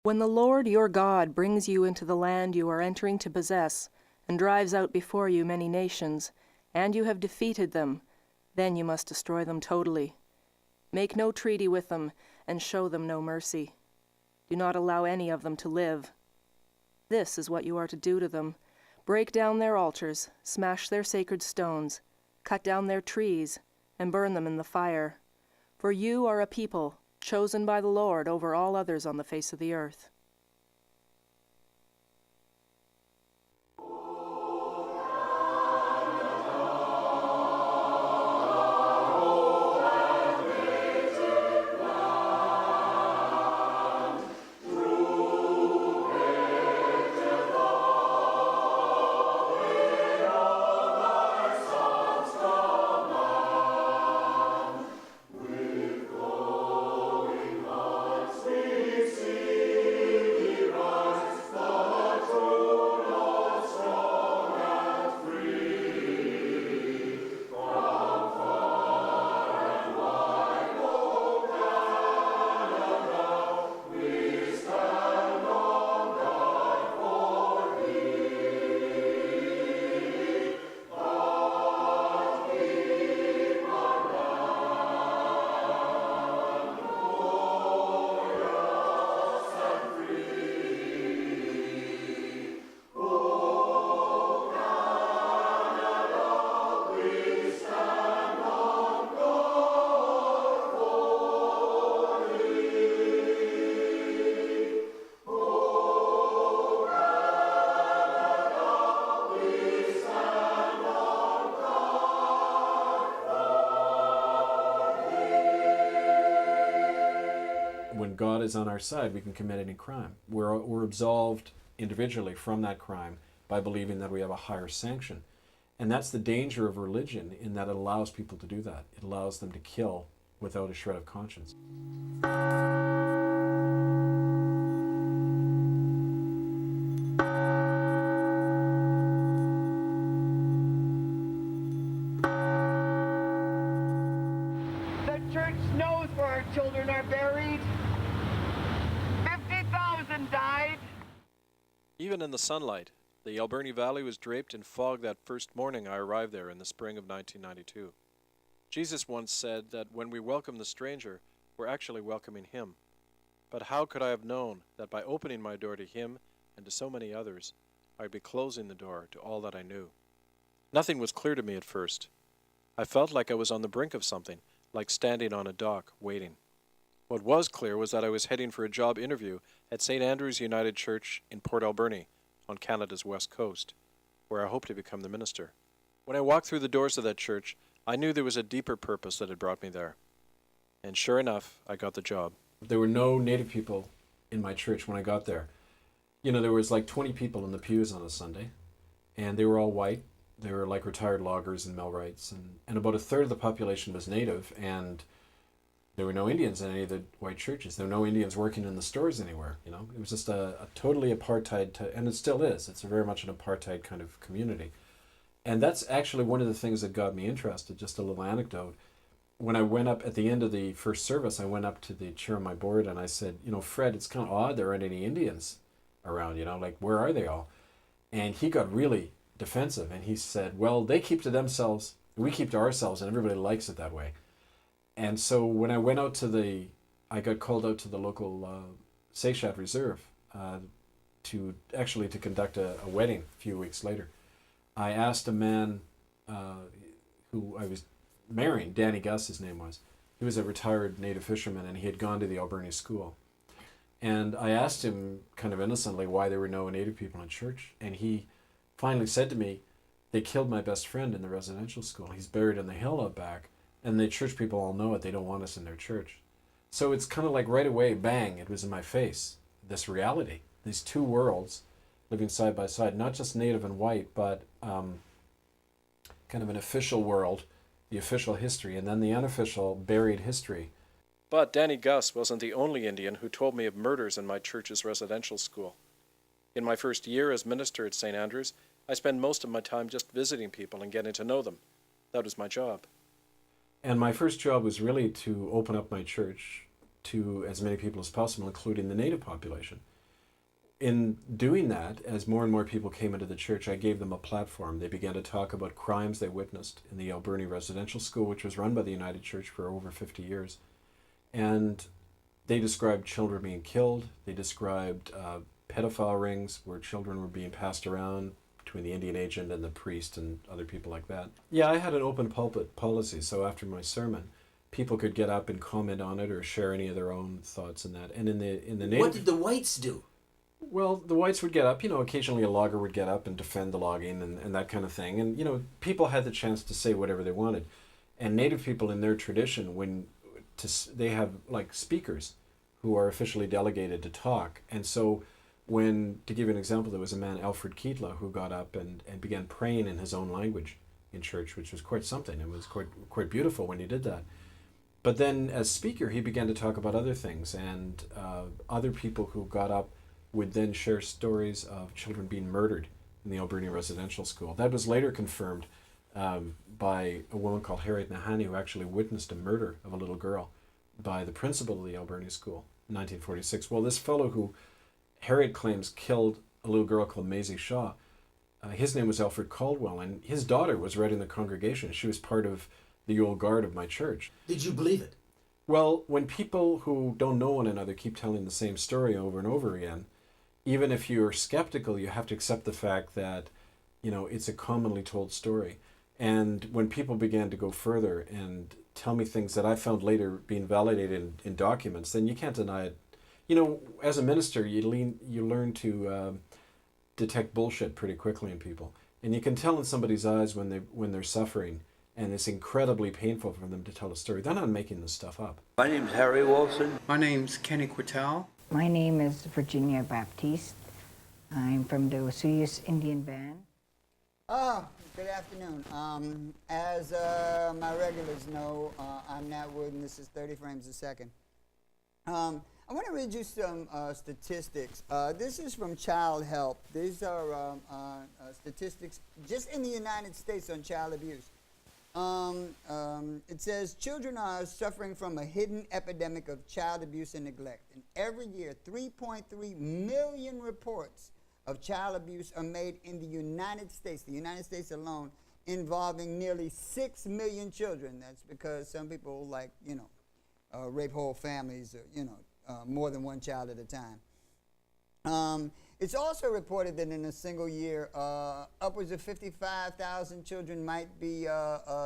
When the Lord your God brings you into the land you are entering to possess, and drives out before you many nations, and you have defeated them, then you must destroy them totally. Make no treaty with them, and show them no mercy. Do not allow any of them to live. This is what you are to do to them. Break down their altars, smash their sacred stones, cut down their trees, and burn them in the fire. For you are a people chosen by the Lord over all others on the face of the earth. When God is on our side, we can commit any crime. We're absolved individually from that crime by believing that we have a higher sanction. And that's the danger of religion, in that it allows people to do that. It allows them to kill without a shred of conscience. The church knows where our children are buried. 50,000 died. Even in the sunlight, the Alberni Valley was draped in fog that first morning I arrived there in the spring of 1992. Jesus once said that when we welcome the stranger, we're actually welcoming him. But how could I have known that by opening my door to him and to so many others, I'd be closing the door to all that I knew? Nothing was clear to me at first. I felt like I was on the brink of something, like standing on a dock, waiting. What was clear was that I was heading for a job interview at St. Andrew's United Church in Port Alberni, on Canada's west coast, where I hoped to become the minister. When I walked through the doors of that church, I knew there was a deeper purpose that had brought me there. And sure enough, I got the job. There were no Native people in my church when I got there. You know, there was like 20 people in the pews on a Sunday, and they were all white. They were like retired loggers and millwrights, and about a third of the population was Native, and there were no Indians in any of the white churches. There were no Indians working in the stores anywhere, you know. It was just a totally apartheid, and it still is. It's very much an apartheid kind of community. And that's actually one of the things that got me interested. Just a little anecdote. When I went up at the end of the first service, I went up to the chair of my board and I said, you know, Fred, it's kind of odd there aren't any Indians around, you know, like where are they all? And he got really defensive and he said, well, they keep to themselves, we keep to ourselves, and everybody likes it that way. And so when I went out to I got called out to the local Seychat Reserve to conduct a wedding a few weeks later. I asked a man who I was marrying, Danny Gus his name was. He was a retired native fisherman and he had gone to the Alberni school. And I asked him kind of innocently why there were no Native people in church. And he finally said to me, they killed my best friend in the residential school. He's buried in the hill out back. And the church people all know it. They don't want us in their church. So it's kind of like right away, bang, it was in my face, this reality. These two worlds living side by side, not just Native and white, but kind of an official world, the official history, and then the unofficial buried history. But Danny Gus wasn't the only Indian who told me of murders in my church's residential school. In my first year as minister at St. Andrews, I spent most of my time just visiting people and getting to know them. That was my job. And my first job was really to open up my church to as many people as possible, including the Native population. in doing that, as more and more people came into the church, I gave them a platform. They began to talk about crimes they witnessed in the Alberni Residential School, which was run by the United Church for over 50 years. And they described children being killed. They described pedophile rings where children were being passed around between the Indian agent and the priest and other people like that. Yeah, I had an open pulpit policy, so after my sermon, people could get up and comment on it or share any of their own thoughts in that. And in the native, What did the whites do? well, the whites would get up, occasionally a logger would get up and defend the logging and that kind of thing. And, people had the chance to say whatever they wanted. And Native people in their tradition, they have like speakers who are officially delegated to talk. And so to give you an example, there was a man, Alfred Kietla, who got up and began praying in his own language in church, which was quite something. It was quite beautiful when he did that. But then as speaker, he began to talk about other things, and other people who got up would then share stories of children being murdered in the Alberni Residential School. That was later confirmed by a woman called Harriet Nahani, who actually witnessed a murder of a little girl by the principal of the Alberni School in 1946. Well, this fellow who Harriet claims killed a little girl called Maisie Shaw, his name was Alfred Caldwell, and his daughter was right in the congregation. She was part of the old guard of my church. Did you believe it? Well, when people who don't know one another keep telling the same story over and over again, even if you're skeptical, you have to accept the fact that, it's a commonly told story. And when people began to go further and tell me things that I found later being validated in documents, then you can't deny it. As a minister, you learn to detect bullshit pretty quickly in people. And you can tell in somebody's eyes when they're suffering, and it's incredibly painful for them to tell a story. They're not making this stuff up. My name's Harry Wilson. My name's Kenny Quittal. My name is Virginia Baptiste. I'm from the Osuyas Indian Band. Good afternoon. As my regulars know, I'm Nat Wood, and this is 30 Frames a Second. I want to read you some statistics. This is from Child Help. These are statistics just in the United States on child abuse. It says children are suffering from a hidden epidemic of child abuse and neglect. And every year, 3.3 million reports of child abuse are made in the United States alone, involving nearly 6 million children. That's because some people rape whole families, more than one child at a time. It's also reported that in a single year, upwards of 55,000 children might be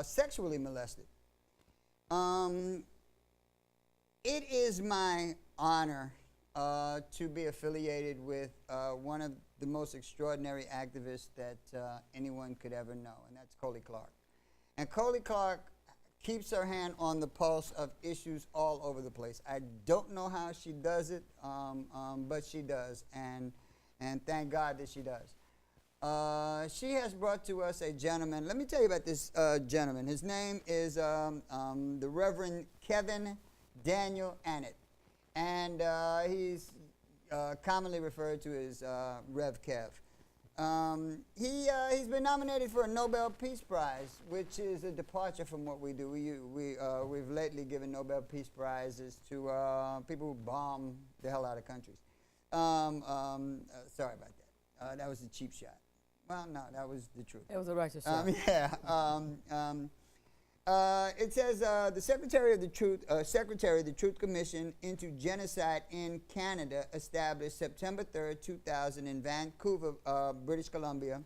sexually molested. It is my honor to be affiliated with one of the most extraordinary activists that anyone could ever know, and that's Coleeta Clark. And Coleeta Clark keeps her hand on the pulse of issues all over the place. I don't know how she does it, but she does, and thank God that she does. She has brought to us a gentleman. Let me tell you about this gentleman. His name is the Reverend Kevin Daniel Annett, and he's commonly referred to as Rev Kev. He's been nominated for a Nobel Peace Prize, which is a departure from what we do. We've lately given Nobel Peace Prizes to people who bomb the hell out of countries. Sorry about that. That was a cheap shot. Well, no, that was the truth. It was a righteous shot. It says the Secretary of the Truth Commission into Genocide in Canada, established September 3rd, 2000 in Vancouver, British Columbia,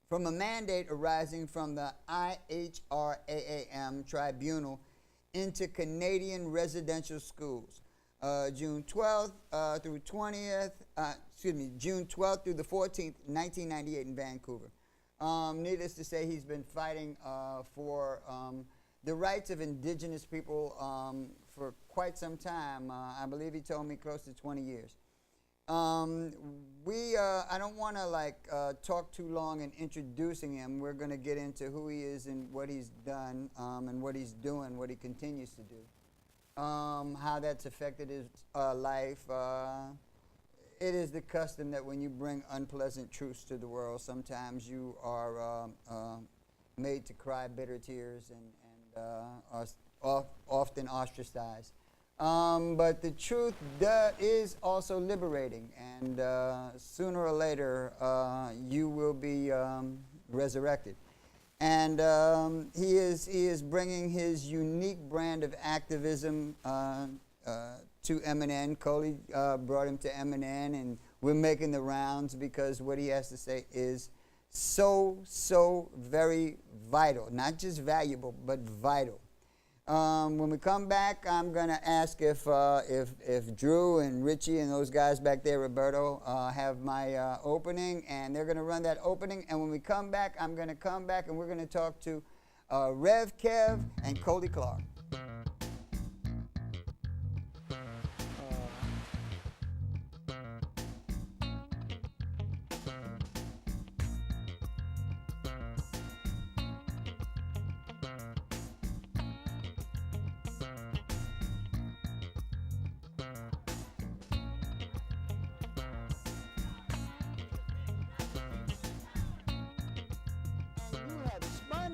from a mandate arising from the IHRAAM tribunal into Canadian residential schools. June 12th through the 14th, 1998 in Vancouver. Needless to say, he's been fighting for the rights of indigenous people for quite some time. I believe he told me close to 20 years. I don't want to talk too long in introducing him. We're going to get into who he is and what he's done and what he's doing, what he continues to do. How that's affected his life. It is the custom that when you bring unpleasant truths to the world, sometimes you are made to cry bitter tears and are often ostracized. But the truth is also liberating, and sooner or later you will be resurrected. And he is bringing his unique brand of activism to MNN. Coley brought him to MNN, and we're making the rounds because what he has to say is so very vital. Not just valuable, but vital. When we come back, I'm going to ask if Drew and Richie and those guys back there, Roberto, have my opening, and they're going to run that opening. And when we come back, I'm going to come back, and we're going to talk to Rev Kev and Cody Clark.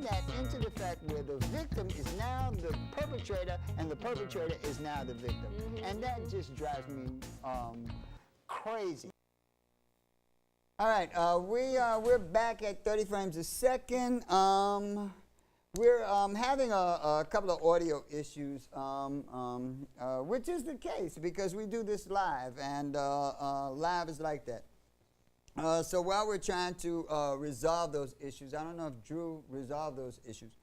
That into the fact where the victim is now the perpetrator and the perpetrator is now the victim. And that just drives me crazy. All right, we're back at 30 frames a second. We're having a couple of audio issues, which is the case because we do this live, and live is like that. So while we're trying to resolve those issues, I don't know if Drew resolved those issues,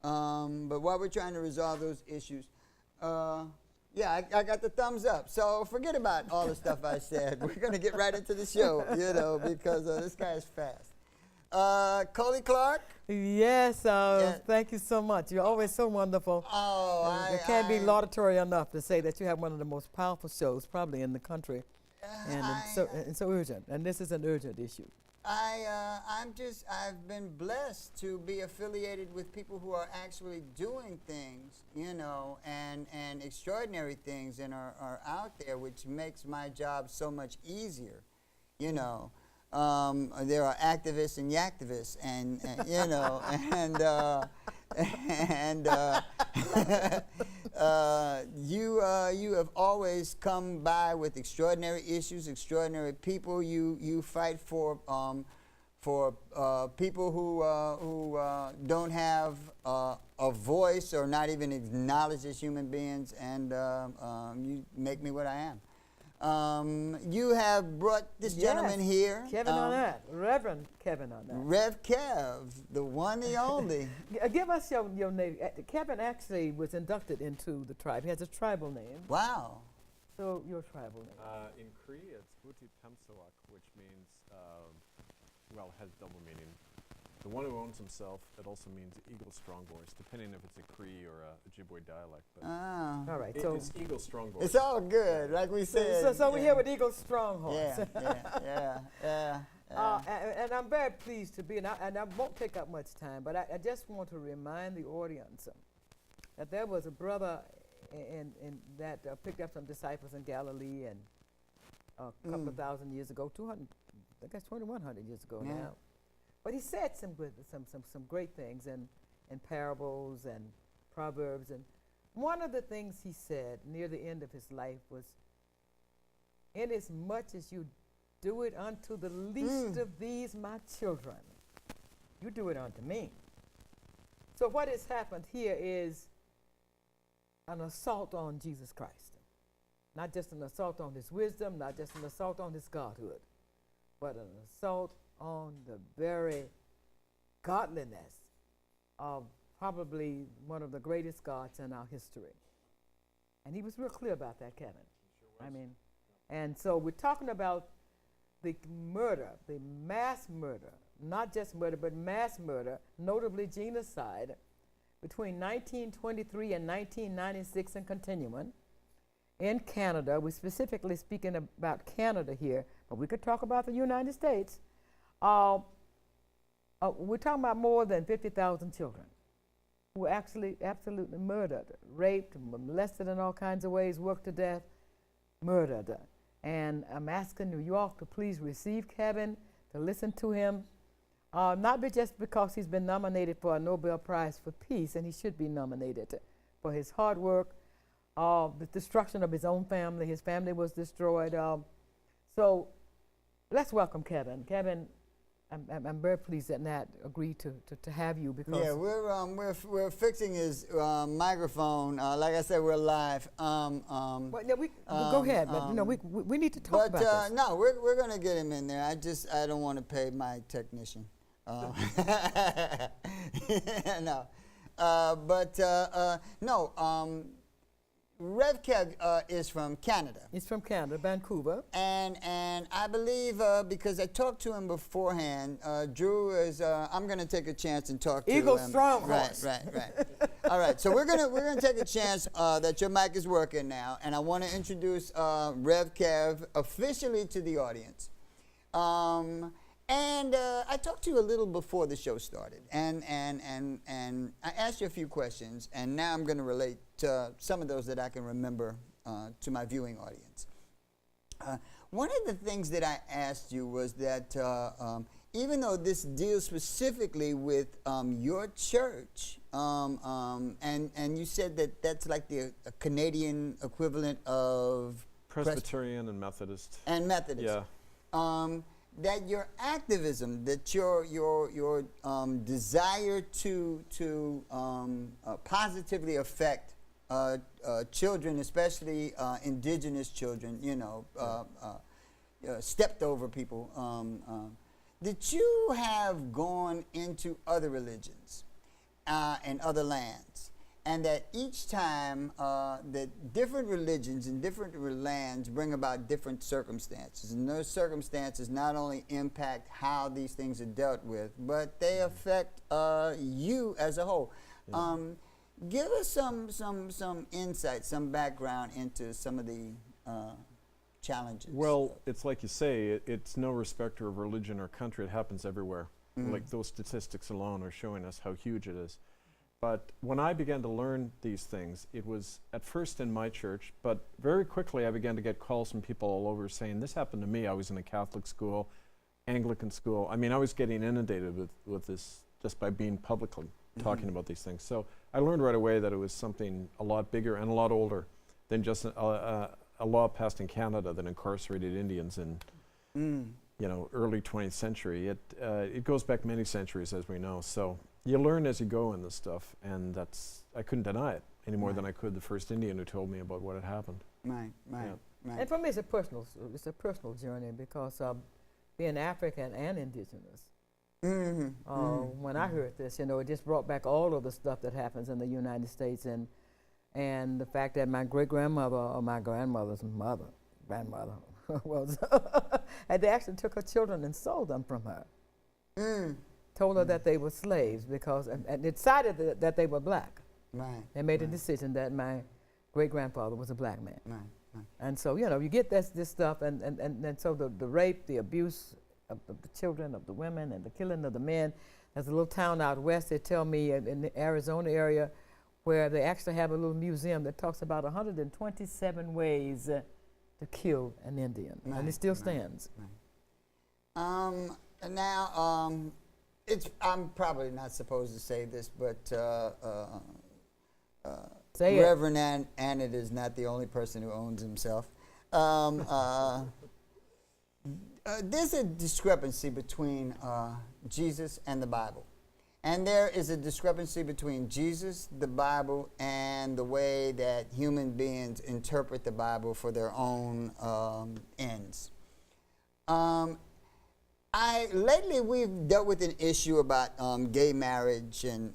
but while we're trying to resolve those issues, yeah, I got the thumbs up. So forget about all the stuff I said. We're going to get right into the show, you know, because this guy is fast. Coley Clark? Yes, thank you so much. You're always so wonderful. Oh, it can't be laudatory enough to say that you have one of the most powerful shows probably in the country. And it's so urgent, and this is an urgent issue. I've been blessed to be affiliated with people who are actually doing things, you know, and extraordinary things, and are out there, which makes my job so much easier, you know. There are activists and yaktivists, and you know, you have always come by with extraordinary issues, extraordinary people. You fight for people who don't have a voice or not even acknowledged as human beings, and you make me what I am. You have brought this gentleman here. Kevin Annett, Reverend Kevin Annett. Rev Kev, the one, the only. Give us your name. Kevin actually was inducted into the tribe. He has a tribal name. Wow. So your tribal name. In Cree, it's Buti Tamsawak, which means, well, has double meaning. The one who owns himself, it also means eagle strong voice, depending if it's a Cree or a Ojibwe dialect. But all right, so it's eagle strong voice. It's all good, like we said. So we're here with Eagle Stronghorse. Yeah. And I'm very pleased to be, and I won't take up much time, but I just want to remind the audience that there was a brother that picked up some disciples in Galilee and a couple of thousand years ago, 200, I guess 2,100 years ago now. But he said some great things in parables and proverbs. And one of the things he said near the end of his life was, "Inasmuch as you do it unto the least of these my children, you do it unto me." So what has happened here is an assault on Jesus Christ. Not just an assault on his wisdom, not just an assault on his godhood, but an assault on the very godliness of probably one of the greatest gods in our history. And he was real clear about that, Kevin. I mean, and so we're talking about the murder, the mass murder, not just murder, but mass murder, notably genocide, between 1923 and 1996 and continuing in Canada. We're specifically speaking about Canada here, but we could talk about the United States. We're talking about more than 50,000 children who were actually absolutely murdered, raped, molested in all kinds of ways, worked to death, murdered. And I'm asking New York to please receive Kevin, to listen to him, not just because he's been nominated for a Nobel Prize for Peace, and he should be nominated for his hard work, the destruction of his own family. His family was destroyed. So let's welcome Kevin. Kevin, I'm very pleased that Annett agreed to have you because Yeah, we're fixing his microphone. Like I said, we're live. well, yeah, go ahead, but we need to talk about this. No, we're gonna get him in there. I don't want to pay my technician. No, no. Rev Kev is from Canada. He's from Canada, Vancouver. And I believe because I talked to him beforehand, Drew is. I'm going to take a chance and talk to him. Eagle strong horse. Right. All right. So we're gonna take a chance that your mic is working now, and I want to introduce Rev Kev officially to the audience. And I talked to you a little before the show started, and I asked you a few questions, and now I'm going to relate to some of those that I can remember to my viewing audience. One of the things that I asked you was that even though this deals specifically with your church, and you said that that's like the Canadian equivalent of Presbyterian and Methodist. And Methodist. Yeah. That your activism, that your desire to positively affect children, especially indigenous children, stepped over people, that you have gone into other religions and other lands, and that each time that different religions and different lands bring about different circumstances, and those circumstances not only impact how these things are dealt with, but they affect you as a whole. Yeah. Give us some insight, some background into some of the challenges. Well, it's like you say, it's no respecter of religion or country. It happens everywhere. Mm-hmm. Like those statistics alone are showing us how huge it is. But when I began to learn these things, it was at first in my church, but very quickly I began to get calls from people all over saying, this happened to me. I was in a Catholic school, Anglican school. I mean, I was getting inundated with this just by being publicly talking about these things. So I learned right away that it was something a lot bigger and a lot older than just a law passed in Canada that incarcerated Indians in early 20th century. It goes back many centuries, as we know. So you learn as you go in this stuff, and I couldn't deny it any more than I could the first Indian who told me about what had happened. Right. And for me, it's a personal journey because being African and indigenous. When I heard this, it just brought back all of the stuff that happens in the United States, and the fact that my great-grandmother or my grandmother's grandmother was, and they actually took her children and sold them from her. Told her that they were slaves because, and decided that they were black. Right. They made a decision that my great-grandfather was a black man. Right. And so, you get this stuff, and so the rape, the abuse of the children, of the women, and the killing of the men. There's a little town out west, they tell me, in the Arizona area, where they actually have a little museum that talks about 127 ways to kill an Indian, and it still stands. Right. Now, I'm probably not supposed to say this, but Reverend Annett is not the only person who owns himself. There's a discrepancy between Jesus and the Bible. And there is a discrepancy between Jesus, the Bible, and the way that human beings interpret the Bible for their own ends. Lately we've dealt with an issue about gay marriage, and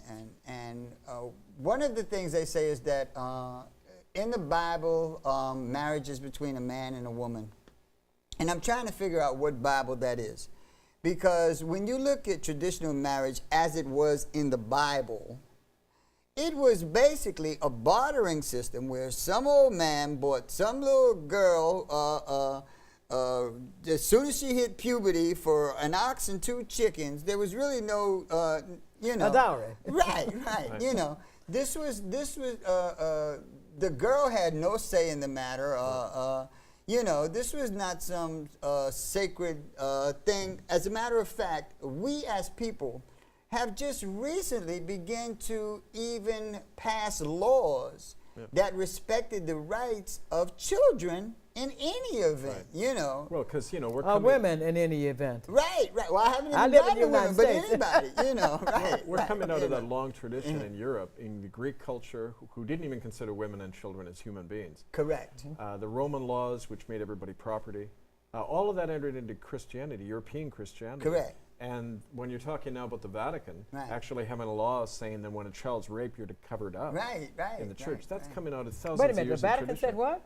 one of the things they say is that in the Bible, marriage is between a man and a woman. And I'm trying to figure out what Bible that is. Because when you look at traditional marriage as it was in the Bible, it was basically a bartering system where some old man bought some little girl as soon as she hit puberty for an ox and 2 chickens. There was really no, a dowry. Right. This was the girl had no say in the matter. This was not some sacred thing. As a matter of fact, we as people have just recently begun to even pass laws that respected the rights of children in any event, Right. you know. Well, because, you know, we're coming... Women in any event. Right. Well, I haven't I even live in gotten the to women, United but States. anybody, you know. Right. We're right, coming out you of that know. long tradition in Europe, in the Greek culture, who didn't even consider women and children as human beings. Correct. The Roman laws, which made everybody property, all of that entered into Christianity, European Christianity. Correct. And when you're talking now about the Vatican, Right. actually having a law saying that when a child's raped, you're to cover it up Right. in the church. That's right. coming out of thousands Wait a of minute, the years Vatican of tradition. said what?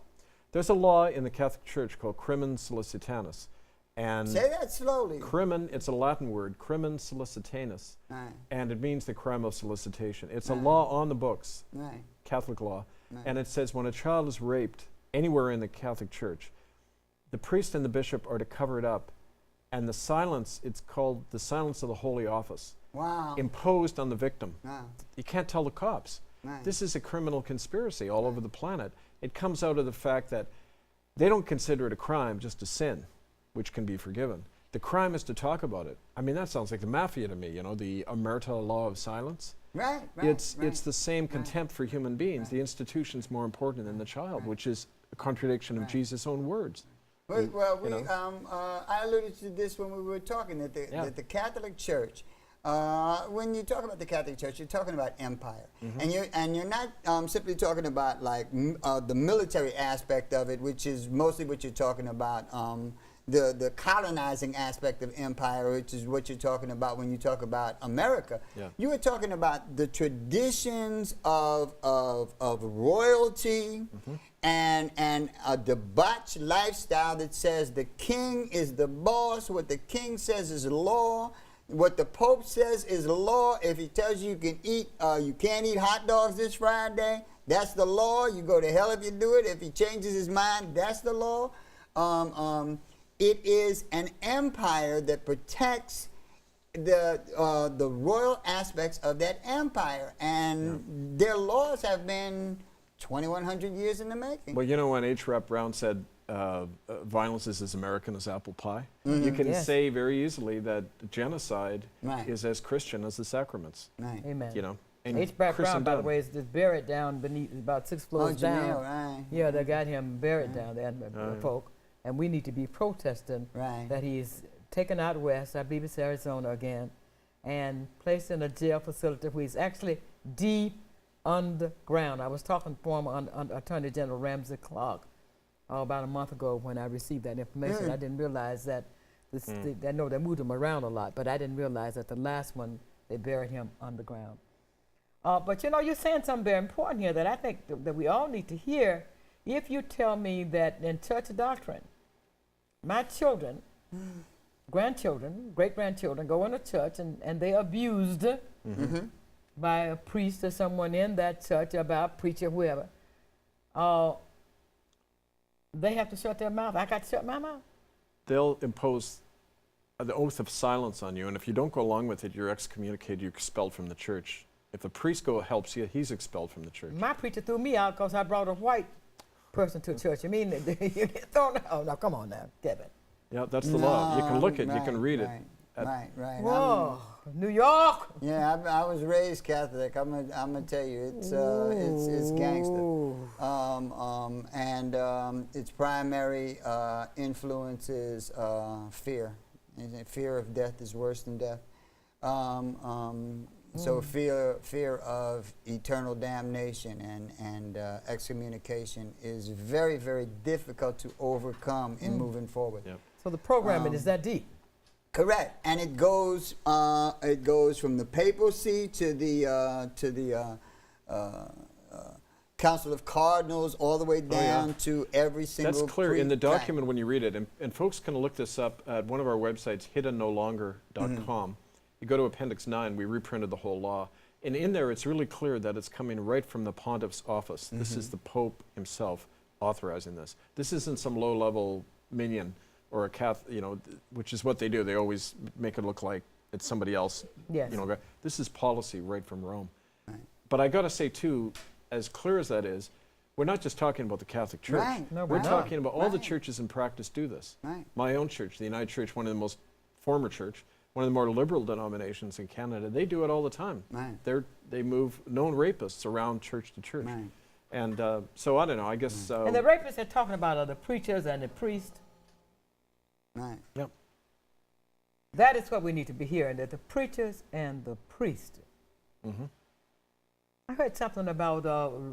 There's a law in the Catholic Church called crimen solicitanus. And Say that slowly. crimen, it's a Latin word, crimen solicitanus, Right. and it means the crime of solicitation. It's a Right. law on the books, Right. Catholic law, Right. and it says when a child is raped anywhere in the Catholic Church, the priest and the bishop are to cover it up, and the silence, it's called the silence of the Holy Office, Wow. imposed on the victim. Wow. You can't tell the cops. Right. This is a criminal conspiracy all over the planet. It comes out of the fact that they don't consider it a crime, just a sin, which can be forgiven. The crime is to talk about it. I mean, that sounds like the mafia to me, you know, the omerta law of silence. Right. Right. It's right. the same contempt for human beings. Right. The institution's more important than the child, which is a contradiction of Right. Jesus' own words. Well, you know. I alluded to this when we were talking that the Catholic Church. When you talk about the Catholic Church, you're talking about empire, and you're not simply talking about like the military aspect of it, which is mostly what you're talking about. The colonizing aspect of empire, which is what you're talking about when you talk about America. Yeah. You were talking about the traditions of royalty and a debauched lifestyle that says the king is the boss. What the king says is law. What the Pope says is law. If he tells you you can't eat hot dogs this Friday, that's the law. You go to hell if you do it. If he changes his mind, that's the law. It is an empire that protects the royal aspects of that empire, and their laws have been 2,100 years in the making. Well, you know when H. Rap Brown said violence is as American as apple pie, you can Yes. say very easily that genocide Right. is as Christian as the sacraments. Right. Amen. You know, and H. Brown, by the Christendom. way, is buried down beneath, about 6 floors down. Jamil, right. Yeah, they got him buried down there, yeah. folk. And we need to be protesting Right. that he's taken out west, I believe it's Arizona again, and placed in a jail facility where he's actually deep underground. I was talking to former Attorney General Ramsey Clark about a month ago when I received that information. I didn't realize that, I know they moved him around a lot, but I didn't realize that the last one, they buried him underground. But you know, you're saying something very important here that I think that we all need to hear. If you tell me that in church doctrine, my children, grandchildren, great-grandchildren go into church and they're abused by a priest or someone in that church, or by a preacher, whoever, they have to shut their mouth. I got to shut my mouth. They'll impose the oath of silence on you, and if you don't go along with it, you're excommunicated, you're expelled from the church. If the priest helps you, he's expelled from the church. My preacher threw me out because I brought a white person to church. You mean, you get thrown out? Oh, no, come on now, Kevin. Yeah, that's the law. You can look at it, you can read it. Right. Whoa, New York. Yeah, I was raised Catholic. I'm gonna tell you, it's gangster. Its primary influence is fear. And fear of death is worse than death. So fear of eternal damnation and excommunication is very, very difficult to overcome in moving forward. Yep. So the programming is that deep. Correct, and it goes from the papacy to the Council of Cardinals, all the way down to every single. That's clear in the document when you read it, and folks can look this up at one of our websites, hiddennolonger.com. You go to Appendix 9, we reprinted the whole law, and in there it's really clear that it's coming right from the pontiff's office. This is the Pope himself authorizing this. This isn't some low-level minion or a Catholic, you know, which is what they do. They always make it look like it's somebody else. Yes. You know, this is policy right from Rome. Right. But I got to say too, as clear as that is, we're not just talking about the Catholic Church. Right. No, We're we're not. talking about all the Right. churches in practice do this. Right. My own church, the United Church, one of the most former church, one of the more liberal denominations in Canada, they do it all the time. Right. They move known rapists around church to church. Right. And so I don't know, I guess... And the rapists they're talking about are the preachers and the priests. Right. Yep. That is what we need to be hearing, that the preachers and the priests. Mm-hmm. I heard something about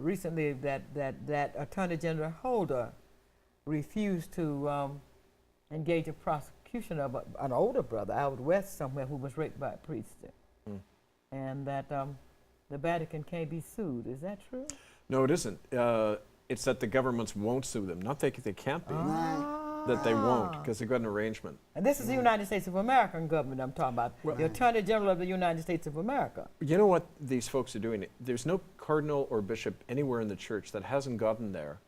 recently that Attorney General Holder refused to engage a prosecution of an older brother out west somewhere who was raped by a priest. And that the Vatican can't be sued. Is that true? No, it isn't. It's that the governments won't sue them. Not that they can't be. That they won't, because they've got an arrangement. And this is the United States of America government I'm talking about. The Attorney General of the United States of America. You know what these folks are doing? There's no cardinal or bishop anywhere in the church that hasn't gotten there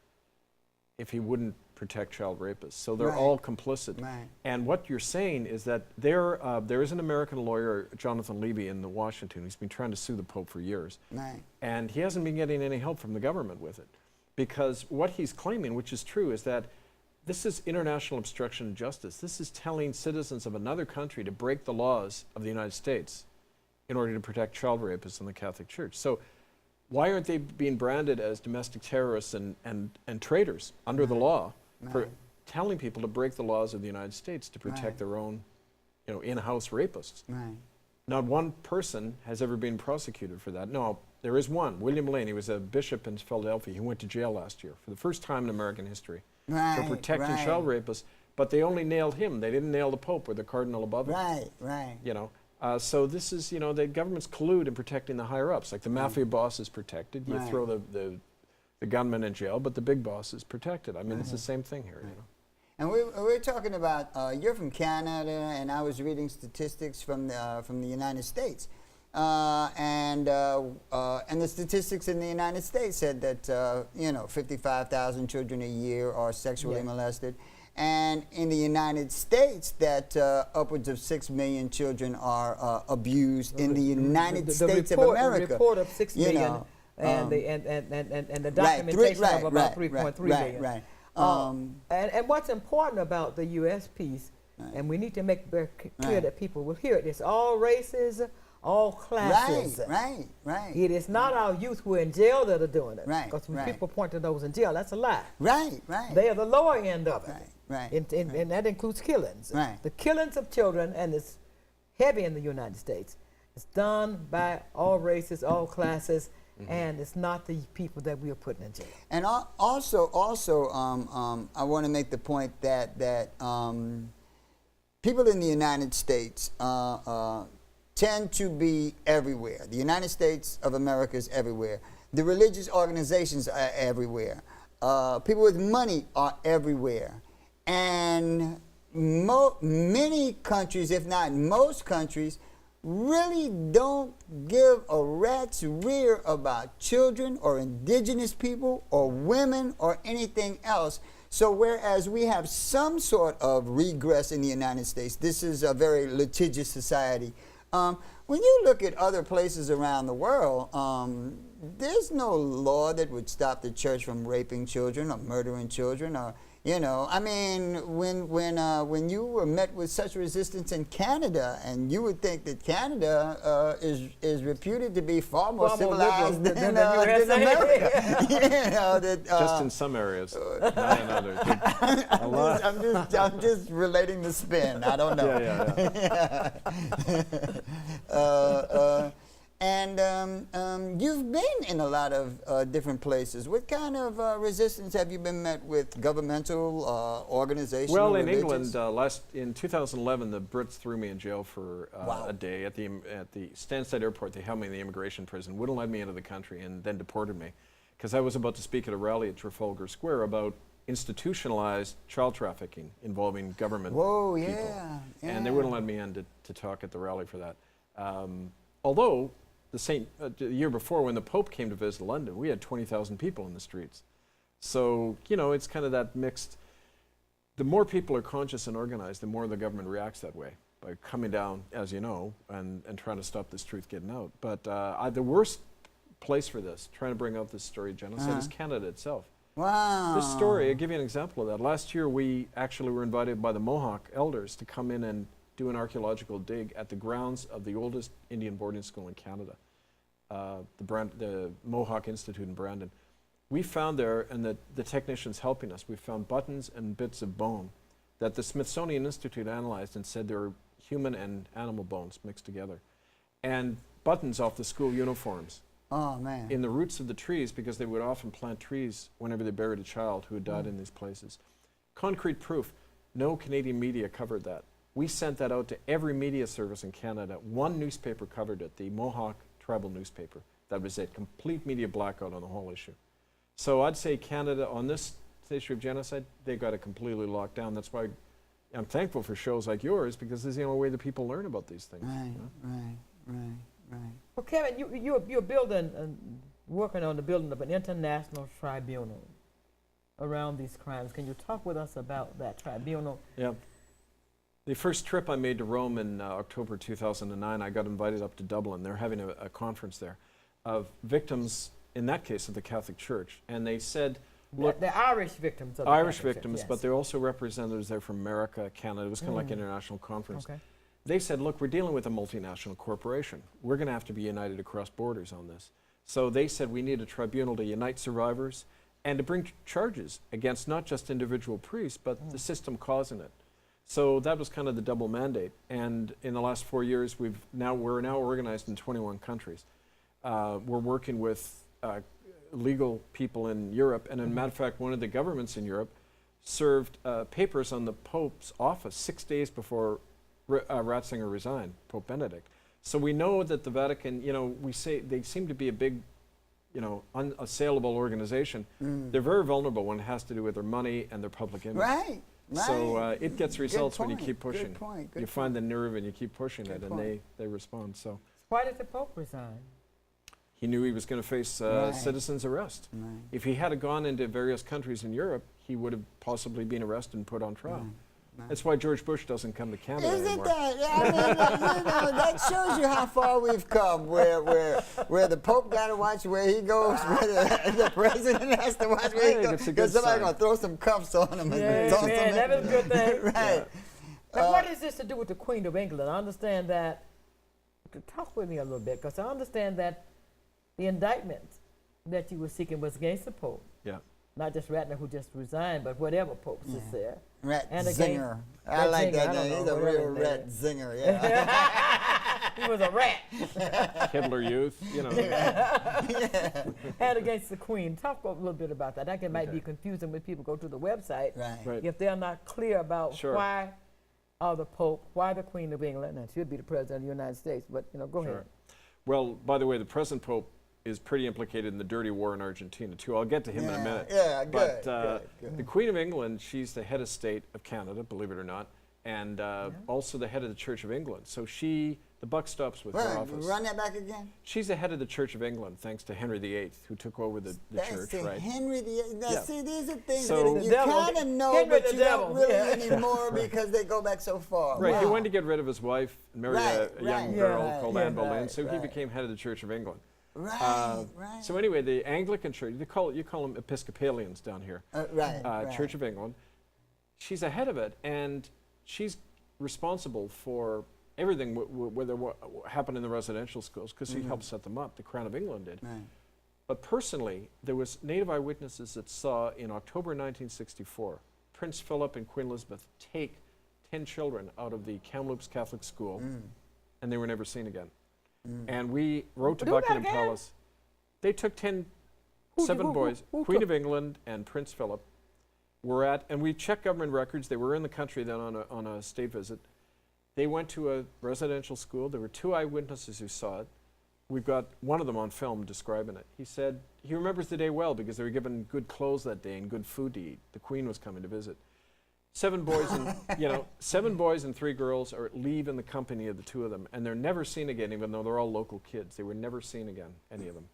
if he wouldn't protect child rapists. So they're all complicit. Right. And what you're saying is that there is an American lawyer, Jonathan Levy, in Washington, who's been trying to sue the Pope for years. Right. And he hasn't been getting any help from the government with it. Because what he's claiming, which is true, is that this is international obstruction of justice. This is telling citizens of another country to break the laws of the United States in order to protect child rapists in the Catholic Church. So why aren't they being branded as domestic terrorists and traitors under the law for telling people to break the laws of the United States to protect their own, in-house rapists? Right. Not one person has ever been prosecuted for that. No, there is one. William Lane, he was a bishop in Philadelphia. He went to jail last year for the first time in American history for protecting child rapists. But they only nailed him. They didn't nail the Pope or the cardinal above him. Right. So this is, the governments collude in protecting the higher-ups. Like the mafia boss is protected. You throw the gunman in jail, but the big boss is protected. I mean, it's the same thing here, And we're talking about, you're from Canada, and I was reading statistics from the United States. And the statistics in the United States said that, 55,000 children a year are sexually molested. And in the United States, that upwards of 6 million children are abused in the United States of America. The report of 6 million and the documentation of about 3.3 million. Right. And what's important about the U.S. piece, and we need to make very clear that people will hear it, it's all races, all classes. Right. It is not our youth who are in jail that are doing it. Right, Because when people point to those in jail, that's a lie. Right. They are the lower end of it. Right. And that includes killings. Right. The killings of children, and it's heavy in the United States, it's done by all races, all classes, and it's not the people that we are putting in jail. And also, I want to make the point that people in the United States tend to be everywhere. The United States of America is everywhere. The religious organizations are everywhere. People with money are everywhere. And many countries, if not most countries, really don't give a rat's rear about children or indigenous people or women or anything else. So whereas we have some sort of regress in the United States, this is a very litigious society. When you look at other places around the world, there's no law that would stop the church from raping children or murdering children or, I mean, when you were met with such resistance in Canada, and you would think that Canada is reputed to be far more civilized than America. Just in some areas, not in others. I'm just relating the spin. I don't know. And you've been in a lot of different places. What kind of resistance have you been met with? Governmental, organizational, Well, in religious? England, in 2011, the Brits threw me in jail for a day at the Stansted airport. They held me in the immigration prison, wouldn't let me into the country, and then deported me because I was about to speak at a rally at Trafalgar Square about institutionalized child trafficking involving government people. And they wouldn't let me in to talk at the rally for that. Although the year before, when the Pope came to visit London, we had 20,000 people in the streets. So, it's kind of that mixed. The more people are conscious and organized, the more the government reacts that way by coming down, as you know, and trying to stop this truth getting out. But the worst place for this, trying to bring out this story of genocide, is Canada itself. Wow. This story, I'll give you an example of that. Last year, we actually were invited by the Mohawk elders to come in and do an archaeological dig at the grounds of the oldest Indian boarding school in Canada, the Mohawk Institute in Brandon. we found there, and the technicians helping us, we found buttons and bits of bone that the Smithsonian Institute analyzed and said there were human and animal bones mixed together. And buttons off the school uniforms. Oh, man. In the roots of the trees, because they would often plant trees whenever they buried a child who had died in these places. Concrete proof. No Canadian media covered that. We sent that out to every media service in Canada. One newspaper covered it, the Mohawk Tribal newspaper. That was it. Complete media blackout on the whole issue. So I'd say Canada, on this issue of genocide, they got it completely locked down. That's why I'm thankful for shows like yours, because this is the only way that people learn about these things. Right, you know? right. Well, Kevin, you're building, working on the building of an international tribunal around these crimes. Can you talk with us about that tribunal? Yeah. The first trip I made to Rome in October 2009, I got invited up to Dublin. They're having a conference there of victims, in that case, of the Catholic Church. And they said, look, the Irish victims of the Irish Catholic victims, Church, yes. but there are also representatives there from America, Canada. It was kind of like an international conference. Okay. They said, look, we're dealing with a multinational corporation. We're going to have to be united across borders on this. So they said we need a tribunal to unite survivors and to bring charges against not just individual priests, but the system causing it. So that was kind of the double mandate. And in the last 4 years, we're now organized in 21 countries. We're working with legal people in Europe. And as a matter of fact, one of the governments in Europe served papers on the Pope's office 6 days before Ratzinger resigned, Pope Benedict. So we know that the Vatican, we say they seem to be a big, unassailable organization. They're very vulnerable when it has to do with their money and their public image. Right. So it gets results when you point, keep pushing. good point, good You find the nerve and you keep pushing Good it, and point. they respond. So Why did the Pope resign? he knew he was going to face Right. citizens' arrest. Right. If he had gone into various countries in Europe, he would have possibly been arrested and put on trial. Right. That's why George Bush doesn't come to Canada Isn't anymore. that? I mean, that shows you how far we've come. Where the Pope got to watch where he goes, where the president has to watch where he goes, it's a good because somebody's sign. gonna throw some cuffs on him. Yeah, and toss man, him that in. is a good thing. Right. But what is this to do with the Queen of England? I understand that. Talk with me a little bit, because I understand that the indictment that you were seeking was against the Pope. Yeah. Not just Ratner, who just resigned, but whatever Pope is there. Rat And again, zinger. I Rat like zinger, that I don't name. He's know, a whatever real his rat name zinger. Yeah. He was a rat. Hitler Youth, And against the Queen. Talk a little bit about that. That might be confusing when people go to the website. Right. Right. If they're not clear about Sure. why the Pope, why the Queen of England, and should be the President of the United States, but go Sure. ahead. Well, by the way, the present Pope is pretty implicated in the dirty war in Argentina, too. I'll get to him in a minute. Yeah, But good. the Queen of England, she's the head of state of Canada, believe it or not, and also the head of the Church of England. So the buck stops with her Right, office. run that back again. She's the head of the Church of England, thanks to Henry VIII, who took over the church, That's right? Henry VIII. Now, Yeah. see, these are things So- that you The devil. kind of know, Henry but the you devil, don't really yeah. anymore because they go back so far. Right, he Wow. wanted to get rid of his wife and marry a young right, girl yeah, called right, Anne Boleyn, right, so he right. became head of the Church of England. Right, right. So anyway, the Anglican Church, you call them Episcopalians down here, right. Church of England. She's ahead of it, and she's responsible for everything what happened in the residential schools, because she helped set them up. The Crown of England did. Right. But personally, there was native eyewitnesses that saw in October 1964 Prince Philip and Queen Elizabeth take 10 children out of the Kamloops Catholic School, and they were never seen again. And we wrote to Do that Buckingham again? Palace. They took 7 boys, who Queen took- of England and Prince Philip were and we checked government records. They were in the country then on a state visit. They went to a residential school. There were 2 eyewitnesses who saw it. We've got one of them on film describing it. He said he remembers the day well because they were given good clothes that day and good food to eat. The Queen was coming to visit. 7 boys and 7 boys and 3 girls leave in the company of the 2 of them, and they're never seen again, even though they're all local kids. They were never seen again, any of them.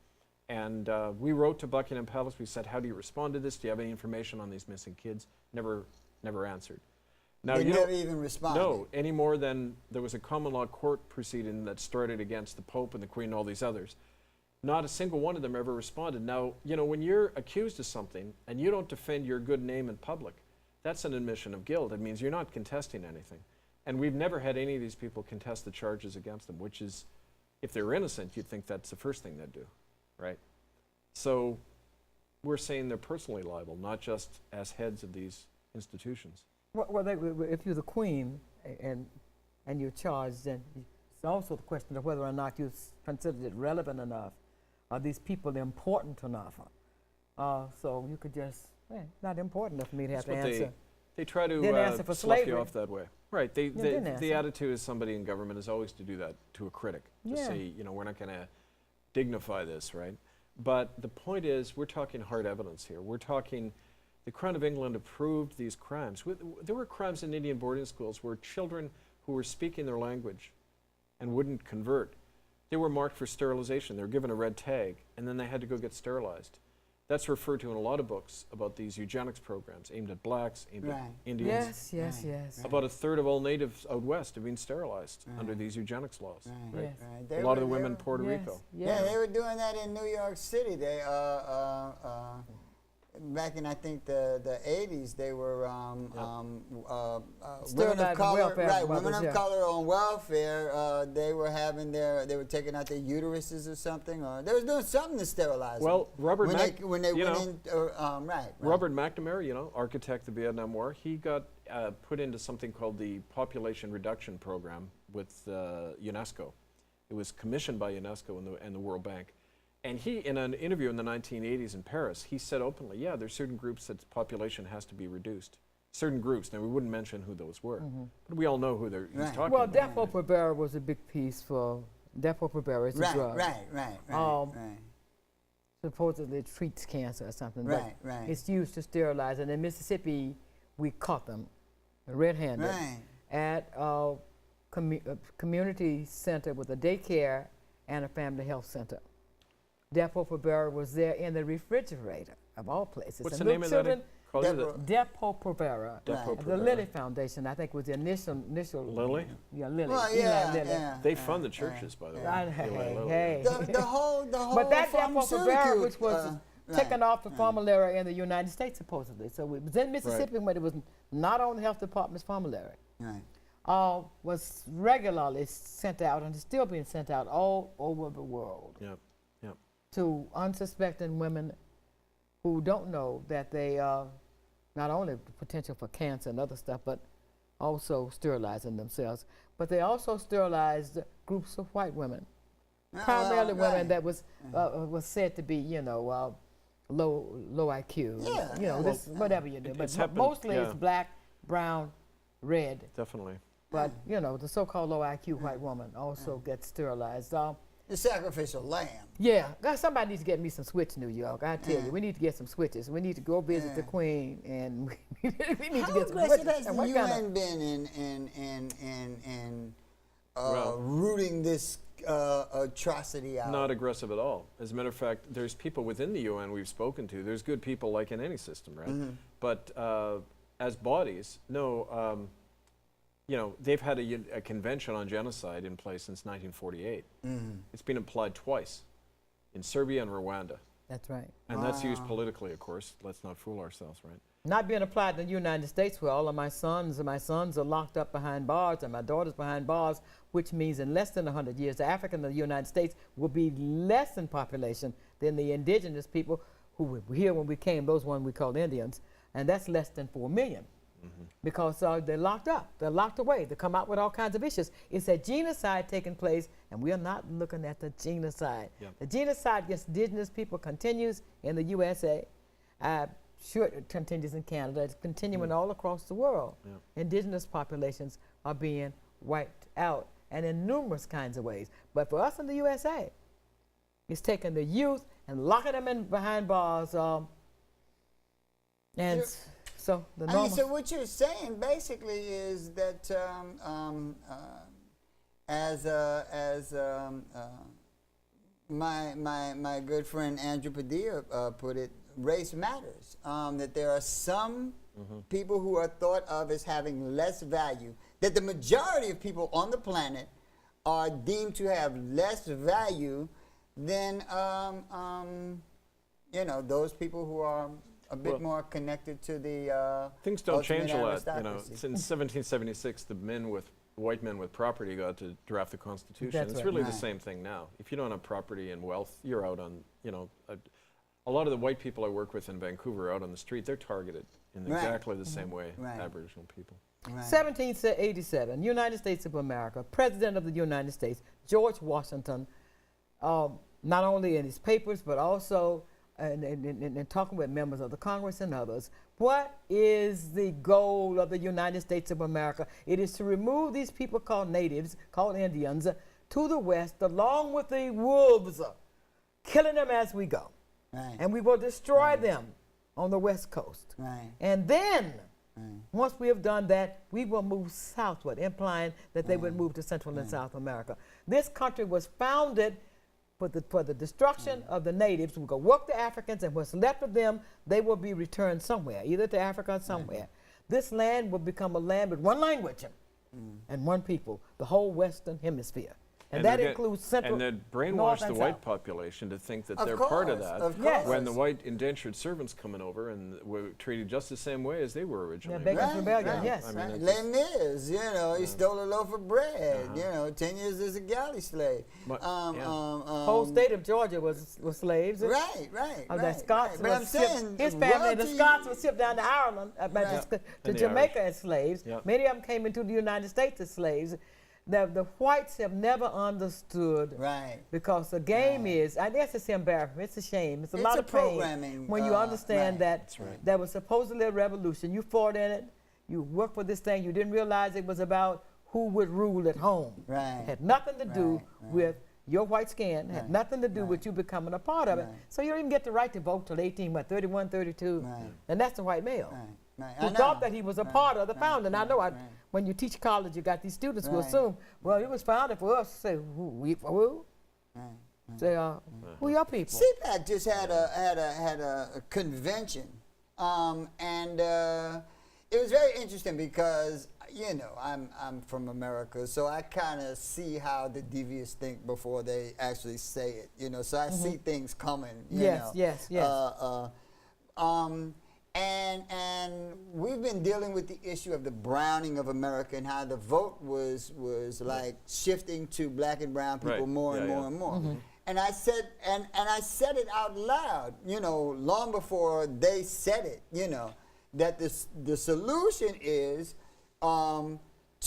And we wrote to Buckingham Palace. We said, "How do you respond to this? Do you have any information on these missing kids?" Never answered. Now They you never don't- even responded. No, any more than there was a common law court proceeding that started against the Pope and the Queen and all these others. Not a single one of them ever responded. Now, when you're accused of something and you don't defend your good name in public, that's an admission of guilt. It means you're not contesting anything. And we've never had any of these people contest the charges against them, which is, if they were innocent, you'd think that's the first thing they'd do, right? So we're saying they're personally liable, not just as heads of these institutions. Well, if you're the queen and you're charged, then it's also the question of whether or not you considered it relevant enough. Are these people important enough? So you could just, not important enough for me to have to answer. They try to Didn't answer for slough you slavery. off that way. Right. didn't answer. The attitude of somebody in government is always to do that to a critic. To Yeah. say, we're not going to dignify this, right? But the point is, we're talking hard evidence here. We're talking, the Crown of England approved these crimes. There were crimes in Indian boarding schools where children who were speaking their language and wouldn't convert, they were marked for sterilization. They were given a red tag, and then they had to go get sterilized. That's referred to in a lot of books about these eugenics programs aimed at blacks, aimed at Indians. Yes. About a third of all natives out west have been sterilized under these eugenics laws. Yes. A lot of the women in Puerto Rico. Yeah, they were doing that in New York City. They back in I think the 80s, they were women of color, women of color on welfare. They were having they were taking out their uteruses or something, or they was doing something to sterilize them. Well, Robert when they went in, Robert McNamara, architect of the Vietnam War, he got put into something called the Population Reduction Program with UNESCO. It was commissioned by UNESCO and the World Bank. And he, in an interview in the 1980s in Paris, he said openly, there's certain groups that population has to be reduced. Certain groups. Now, we wouldn't mention who those were, but we all know who he's talking Well, about. Depo-Provera was a big piece for Depo-Provera. It's a drug. Right. Supposedly it treats cancer or something. Right. It's used to sterilize. And in Mississippi, we caught them red-handed at a community center with a daycare and a family health center. Depo-Provera was there in the refrigerator, of all places. What's and the name of that? Depo-Provera. The Lilly Foundation, I think, was the initial. Lilly? Yeah, Lilly. Well, Lilly. They fund the churches, by the way. Hey. The whole But that Depo-Provera, pharmaceutical, which was taken off the formulary in the United States, supposedly. So it was in Mississippi, but it was not on the health department's formulary. Was regularly sent out and is still being sent out all over the world. To unsuspecting women who don't know that they are not only the potential for cancer and other stuff, but also sterilizing themselves. But they also sterilized groups of white women, primarily women that was said to be, low IQ. Whatever you do. But mostly it's black, brown, red. Definitely. But, the so-called low IQ white woman also gets sterilized. The sacrificial lamb. Yeah, somebody needs to get me some switch, New York. I tell you, we need to get some switches. We need to go visit the Queen, and we need to get some switches. How aggressive has the UN been in rooting this atrocity out? Not aggressive at all. As a matter of fact, there's people within the UN we've spoken to. There's good people like in any system, right? But as bodies, no. They've had a convention on genocide in place since 1948. It's been applied twice, in Serbia and Rwanda. That's right. And that's used politically, of course. Let's not fool ourselves, right? Not being applied in the United States, where all of my sons are locked up behind bars and my daughter's behind bars, which means in less than 100 years, the African of the United States will be less in population than the indigenous people who were here when we came, those ones we called Indians, and that's less than 4 million. Because they're locked up, they're locked away, they come out with all kinds of issues. It's a genocide taking place, and we are not looking at the genocide. The genocide against indigenous people continues in the USA, sure it continues in Canada, it's continuing all across the world. Indigenous populations are being wiped out, and in numerous kinds of ways. But for us in the USA, it's taking the youth and locking them in behind bars, So what you're saying basically is that my good friend Andrew Padilla put it, race matters. That there are some people who are thought of as having less value. That the majority of people on the planet are deemed to have less value than those people who are a bit more connected to the things don't change a lot. aristocracy. Since 1776, the white men with property got to draft the Constitution. That's it's right. really the same thing now. If you don't have property and wealth, you're out on a lot of the white people I work with in Vancouver out on the street, they're targeted in Right. exactly the same way Right. Aboriginal people. Right. 1787, United States of America, President of the United States, George Washington, not only in his papers, but also in talking with members of the Congress and others, what is the goal of the United States of America? It is to remove these people called natives, called Indians, to the west, along with the wolves, killing them as we go. Right. And we will destroy them on the west coast. Right. And then, once we have done that, we will move southward, implying that they would move to Central and South America. This country was founded for the destruction of the natives. We'll go work the Africans, and what's left of them, they will be returned somewhere, either to Africa or somewhere. This land will become a land with one language and one people, the whole Western Hemisphere. And that includes Central, and then brainwash North the and white South. population to think that Of they're part of course, that. of Yes. When the white indentured servants coming over and were treated just the same way as they were originally. Bacon's Right, Rebellion, right, yes. I mean, right. it's Les Mis, you know, he stole a loaf of bread, Uh-huh. you know, 10 years as a galley slave. But- Whole state of Georgia was slaves. Right, right, Of right. that Scots right. But I'm was shipped, saying his family, the royalty- Scots were shipped down to Ireland, Right. to And the Jamaica Irish. as slaves. Yep. Many of them came into the United States as slaves. The whites have never understood, Right. because the game Right. is, I guess it's embarrassing, it's a shame, it's a It's lot a of pain programming, when you understand right. that That's right. there was supposedly a revolution. You fought in it, you worked for this thing, you didn't realize it was about who would rule at home. Right. Had nothing to do Right, right. with your white skin, had Right, nothing to do right. with you becoming a part of it. Right. So you don't even get the right to vote till 31, 32, Right. and that's the white male. Right, right. Who I thought know. that he was a Right, part of the right, founding. I right, know right. when you teach college, you got these students who Right. assume, well, it was founded for us. Say, who? Right. Say, who your people? CPAC just had a convention, and it was very interesting because, you know, I'm from America, so I kind of see how the devious think before they actually say it, you know. So I see things coming. You Yes, know. yes, yes. And we've been dealing with the issue of the browning of America and how the vote was like shifting to black and brown people Right. more and Yeah, more yeah. and more. And I said, and I said it out loud, you know, long before they said it, you know, that the solution is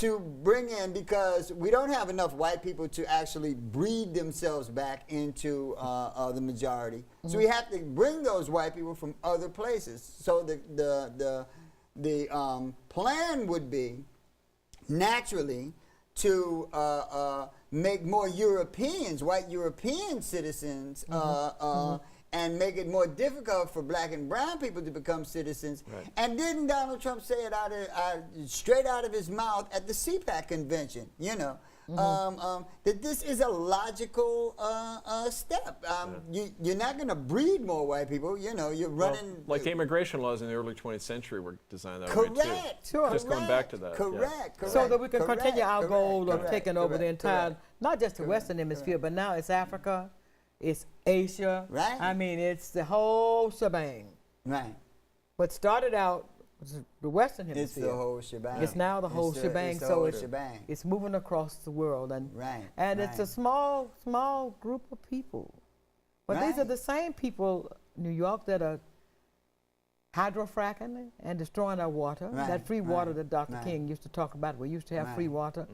to bring in, because we don't have enough white people to actually breed themselves back into the majority. So we have to bring those white people from other places. So the plan would be naturally to make more Europeans, white European citizens, and make it more difficult for black and brown people to become citizens. Right. And didn't Donald Trump say it straight out of his mouth at the CPAC convention, you know, that this is a logical step. You're not going to breed more white people, you know, you're Well, running... like immigration laws in the early 20th century were designed that way too. Correct. Sure. Just going back to that. yeah. Correct. So that we can continue our correct, goal of correct, taking over the correct, entire, correct. not just the Western Hemisphere, but now it's Africa, it's Asia. Right. I mean, it's the whole shebang. Right. What started out was the Western It's Hemisphere. the whole shebang. It's now the whole shebang, It's the so whole it's shebang. it's moving across the world, and Right, it's a right. small group of people. But these are Right. the same people, New York, that are hydrofracking and destroying our water. Right, That free water right, that Dr. right. King used to talk about. We used to have free Right. water.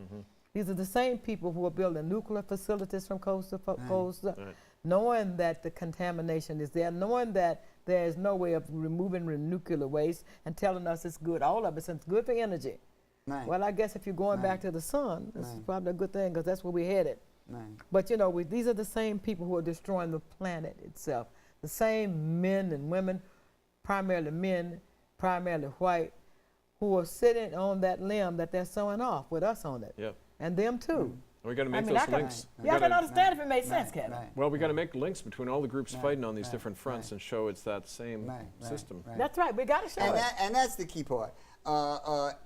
These are the same people who are building nuclear facilities from coast to coast, Right. knowing that the contamination is there, knowing that there is no way of removing nuclear waste, and telling us it's good. All of it, it's good for energy. Right. Well, I guess if you're going back Right. to the sun, it's Right. probably a good thing, because that's where we're headed. Right. But you know, these are the same people who are destroying the planet itself. The same men and women, primarily men, primarily white, who are sitting on that limb that they're sewing off with us on it, Yep. and them too. We got to make I mean, those I can, links. We yeah, I can gotta- understand if it made sense, Right, Kevin. right. Well, we got to make links between all the groups Right, fighting on these right, different fronts right. and show it's that same Right, right, system. right. That's right. We got to show And, it. and that's the key part.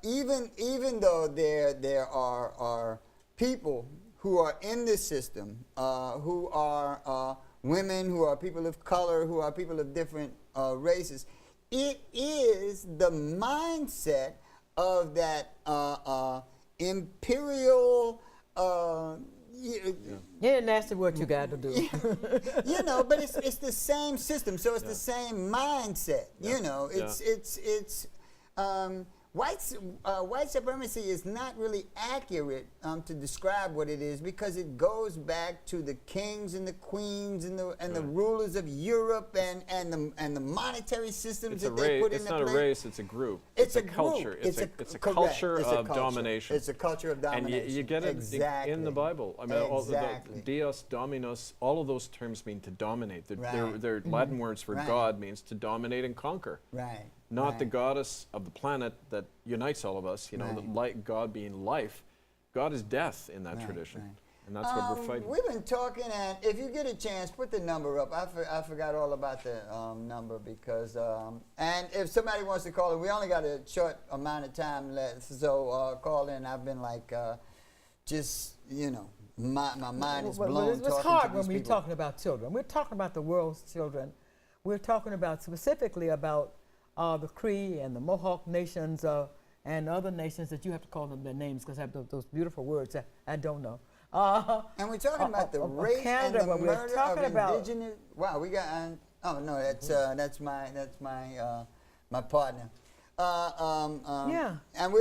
Even though there are people who are in this system, who are women, who are people of color, who are people of different races, it is the mindset of that imperial, Yeah, nasty what you got to do. You know, but it's the same system, so it's the same mindset. You know, it's white supremacy is not really accurate to describe what it is, because it goes back to the kings and the queens and the rulers of Europe and the monetary systems that they put in place. It's not a race; it's a group. It's a culture. Group. It's a culture of domination. It's a culture of domination. And you get it in the Bible. I mean, all the Deus, Dominus, all of those terms mean to dominate. They're Latin words for God, means to dominate and conquer. Right. Not the goddess of the planet that unites all of us, you know, God being life. God is death in that tradition. Right. And that's what we're fighting. We've been talking, and if you get a chance, put the number up. I forgot all about the number, because, and if somebody wants to call in, we only got a short amount of time left, so call in. I've been like, just, you know, my mind is blown. It's hard when we're talking about children. We're talking about the world's children. We're talking about specifically about the Cree and the Mohawk nations and other nations that you have to call them their names, because I have those beautiful words that I don't know. And we're talking about the rape Canada, and the murder of indigenous. About, wow, we got. Oh no, that's my partner. Yeah. And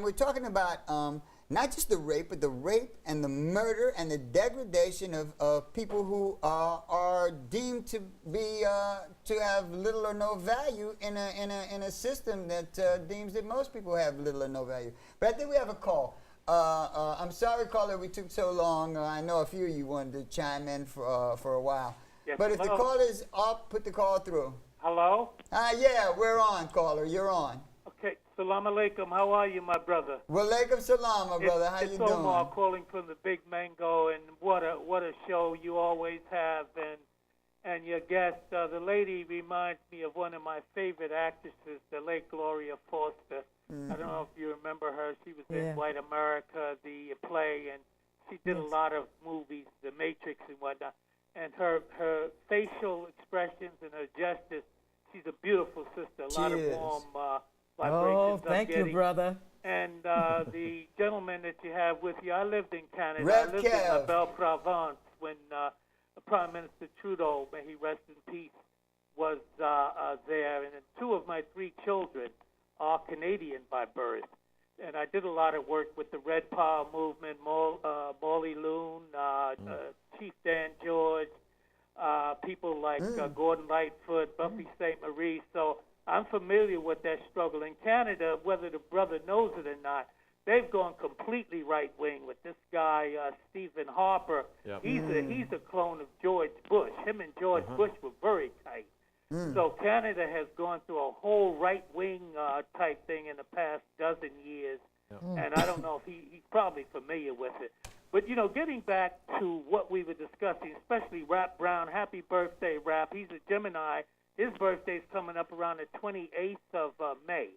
we're talking about not just the rape, but the rape and the murder and the degradation of people who are deemed to be to have little or no value in a system that deems that most people have little or no value. But I think we have a call. I'm sorry, caller, we took so long. I know a few of you wanted to chime in for a while. Yes, but if the call is up, put the call through. Hello? Yeah, we're on, caller. You're on. Okay. Salam alaikum. How are you, my brother? Walaikum salam, my brother. How you doing? It's Omar calling from the Big Mango, and what a show you always have, and your guest, the lady reminds me of one of my favorite actresses, the late Gloria Foster. Mm-hmm. I don't know if you remember her. She was in White America, the play, and she did a lot of movies, The Matrix and whatnot. And her facial expressions and her gestures, she's a beautiful sister. A lot of warm vibrations. Oh, thank you, brother. And the gentleman that you have with you, I lived in Canada. Rev I lived in La Belle Province when Prime Minister Trudeau, may he rest in peace, was there. And two of my three children are Canadian by birth. And I did a lot of work with the Red Power movement, Morley Loon, Chief Dan George, people like Gordon Lightfoot, Buffy St. Marie. So I'm familiar with that struggle. In Canada, whether the brother knows it or not, they've gone completely right-wing with this guy, Stephen Harper. Yep. He's a clone of George Bush. Him and George Bush were very tight. So Canada has gone through a whole right-wing type thing in the past dozen years, and I don't know if he's probably familiar with it. But, you know, getting back to what we were discussing, especially Rap Brown, happy birthday, Rap. He's a Gemini. His birthday's coming up around the 28th of May.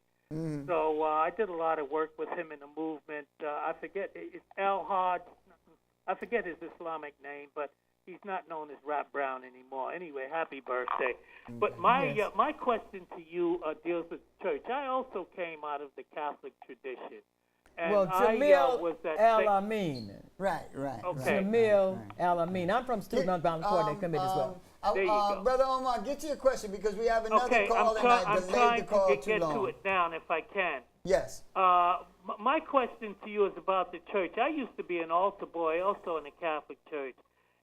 So I did a lot of work with him in the movement. I forget, it's Al-Haj. I forget his Islamic name, but he's not known as Rap Brown anymore. Anyway, happy birthday. But my question to you deals with church. I also came out of the Catholic tradition. And Jamil was that Al-Amin. Right. Okay. Jamil Al-Amin. I'm from Student Nonviolent Coordinating Committee as well. There you go. Brother Omar, get to your question, because we have another call and I delayed the call too long. I'm trying to get to it now if I can. Yes. My question to you is about the church. I used to be an altar boy also in the Catholic Church.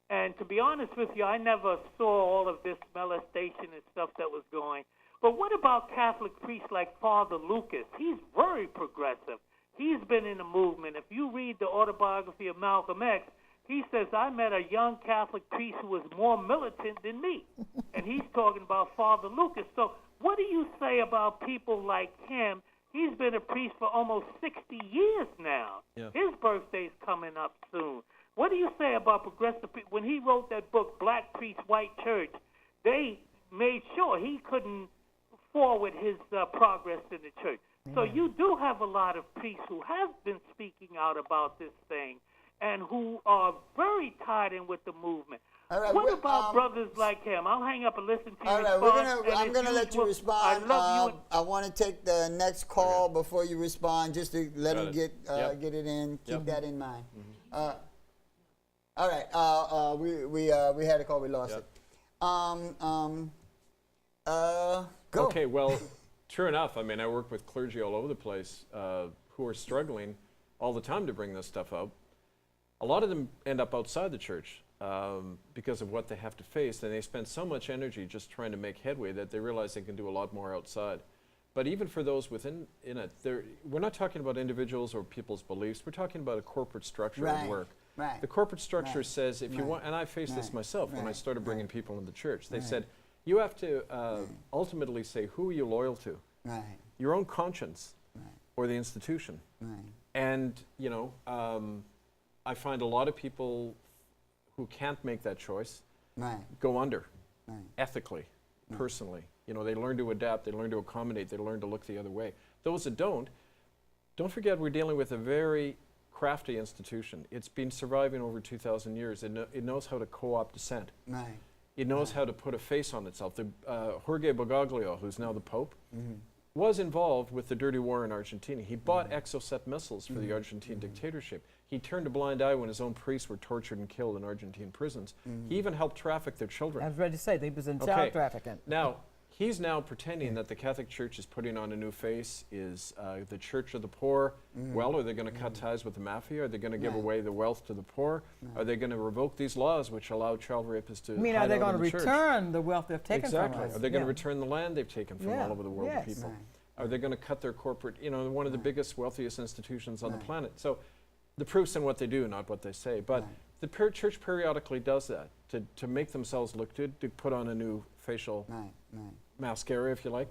And to be honest with you, I never saw all of this molestation and stuff that was going. But what about Catholic priests like Father Lucas? He's very progressive. He's been in the movement. If you read the autobiography of Malcolm X, he says, I met a young Catholic priest who was more militant than me. And he's talking about Father Lucas. So what do you say about people like him? He's been a priest for almost 60 years now. Yeah. His birthday's coming up soon. What do you say about progressive people? When he wrote that book, Black Priest, White Church, they made sure he couldn't forward his progress in the church. So you do have a lot of priests who have been speaking out about this thing and who are very tied in with the movement. Right, what about brothers like him? I'll hang up and listen to you. All right, I'm going to let you respond. I love you. I want to take the next call before you respond, just to let him get it in. Keep that in mind. All right. We had a call. We lost Yep. it. Go. Okay, well, true enough. I mean, I work with clergy all over the place who are struggling all the time to bring this stuff out. A lot of them end up outside the church because of what they have to face, and they spend so much energy just trying to make headway that they realize they can do a lot more outside. But even for those within it, we're not talking about individuals or people's beliefs. We're talking about a corporate structure at work. Right. The corporate structure Right. says if you Right. want, and I faced this Right. myself when I Right. started bringing Right. people into the church. They Right. said, you have to ultimately say, who are you loyal to? Right. Your own conscience Right. or the institution. Right. And, you know, I find a lot of people who can't make that choice Right. go under Right. ethically, personally. You know, they learn to adapt, they learn to accommodate, they learn to look the other way. Those that don't forget we're dealing with a very crafty institution. It's been surviving over 2,000 years. It knows how to co-opt dissent. Right. It knows how to put a face on itself. The Jorge Bergoglio, who's now the Pope, Mm-hmm. was involved with the dirty war in Argentina. He bought Exocet missiles for the Argentine dictatorship. He turned a blind eye when his own priests were tortured and killed in Argentine prisons. He even helped traffic their children. I was ready to say they was in Okay. child trafficking. Now, he's now pretending that the Catholic Church is putting on a new face, is the church of the poor. Well, are they going to cut ties with the mafia? Are they going to give Right. away the wealth to the poor? Are they going to revoke these laws which allow child rapists to I mean, are hide they out going in to the church? return the wealth they've taken Exactly. from us? Are they going to Yeah. return the land they've taken from Yeah. all over the world Yes. to people? Right. Are they going to cut their corporate, you know, one of the biggest, wealthiest institutions on the Right. planet? So the proof's in what they do, not what they say. But Right. the church periodically does that to make themselves look good, to put on a new facial Right. Right. mascara, if you like.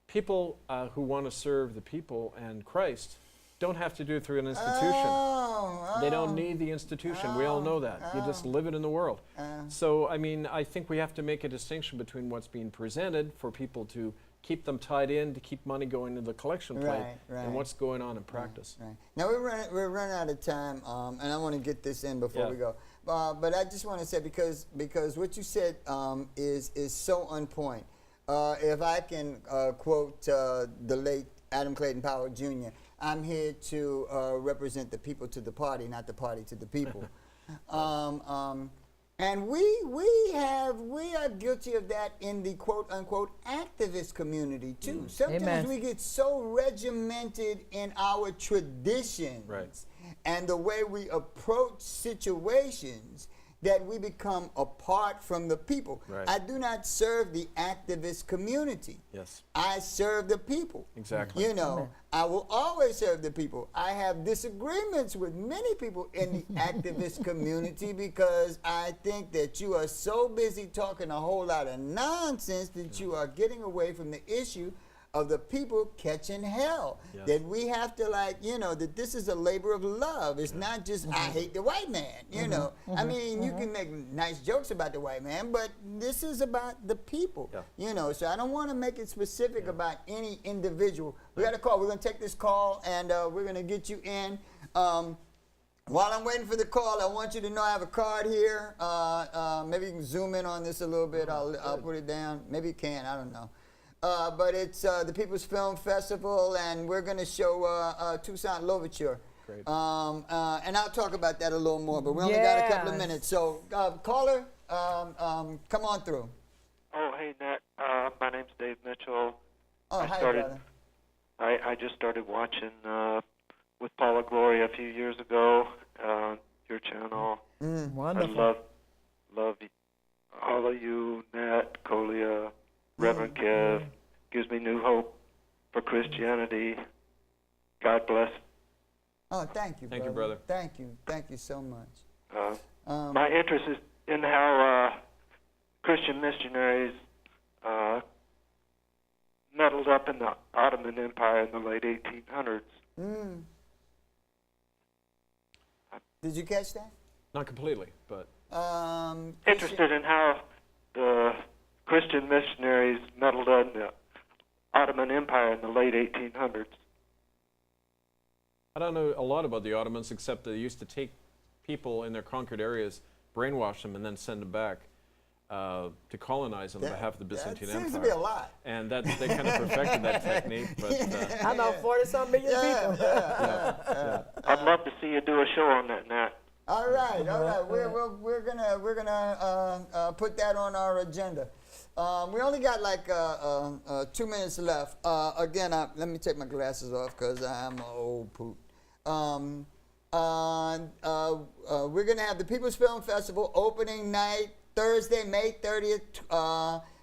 People who want to serve the people and Christ don't have to do it through an institution. They don't need the institution. We all know that. You just live it in the world. So, I mean, I think we have to make a distinction between what's being presented for people to keep them tied in, to keep money going to the collection plate, Right, right. and what's going on in practice. Right. Now we're running out of time, and I want to get this in before Yeah. we go. But I just want to say because what you said is so on point. If I can quote the late Adam Clayton Powell Jr., I'm here to represent the people to the party, not the party to the people. And we are guilty of that in the quote unquote activist community too. Sometimes Amen. we get so regimented in our traditions Right. and the way we approach situations that we become apart from the people. Right. I do not serve the activist community. Yes. I serve the people. Exactly. You know, I will always serve the people. I have disagreements with many people in the activist community because I think that you are so busy talking a whole lot of nonsense that you are getting away from the issue of the people catching hell. Yes. That we have to, like, you know, that this is a labor of love. It's not just I hate the white man, you know. I mean, you can make nice jokes about the white man, but this is about the people, Yeah. you know. So I don't want to make it specific about any individual. We got a call. We're going to take this call, and we're going to get you in. While I'm waiting for the call, I want you to know I have a card here. Maybe you can zoom in on this a little bit. I'll put it down. Maybe you can. I don't know. But it's the People's Film Festival, and we're going to show Toussaint Louverture. Great. And I'll talk about that a little more, but we only got a couple of Yes. minutes. So, caller, come on through. Oh, hey, Nat. My name's Dave Mitchell. Oh, I hi, started- brother. I just started watching with Paula Gloria a few years ago, your channel. Wonderful. I love all of you, Nat, Coleeta, Reverend Kev. Gives me new hope for Christianity. God bless. Oh, thank you, Thank you, brother. brother. Thank you. Thank you so much. My interest is in how Christian missionaries meddled up in the Ottoman Empire in the late 1800s. Did you catch that? Not completely, but Interested in how the Christian missionaries meddled in the Ottoman Empire in the late 1800s. I don't know a lot about the Ottomans except they used to take people in their conquered areas, brainwash them, and then send them back to colonize on behalf of the Byzantine that Empire. seems to be a lot. And that they kind of perfected that technique. But I know 40-some million people. I'd love to see you do a show on that, Nat. All right. We're gonna put that on our agenda. We only got like 2 minutes left. Again, let me take my glasses off because I'm an old poot. We're gonna have the People's Film Festival opening night Thursday, May 30th,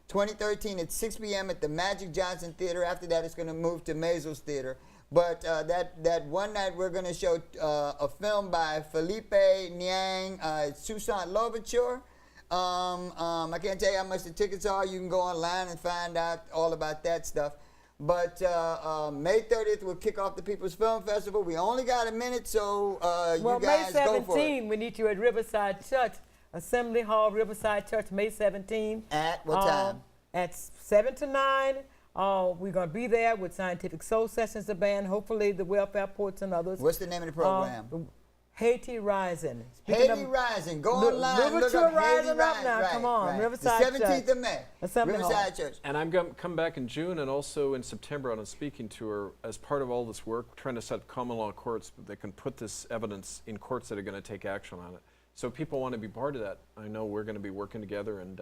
2013 at 6 p.m. at the Magic Johnson Theater. After that, it's gonna move to Mazel's Theater. But that one night, we're going to show a film by Felipe Niang, Susan Louverture. I can't tell you how much the tickets are. You can go online and find out all about that stuff. But May 30th, we'll kick off the People's Film Festival. We only got a minute, so you guys go for it. May 17th, we need you at Riverside Church, Assembly Hall, Riverside Church, May 17th. At what time? At 7 to 9. We're going to be there with Scientific Soul Sessions, the band, hopefully the Welfare Ports and others. What's the name of the program? Haiti Rising. Haiti Rising. Go online. Look up Haiti Rising. Now, come on. Riverside the 17th of May. Riverside Church. And I'm going to come back in June and also in September on a speaking tour as part of all this work, trying to set up common law courts that can put this evidence in courts that are going to take action on it. So if people want to be part of that, I know we're going to be working together, and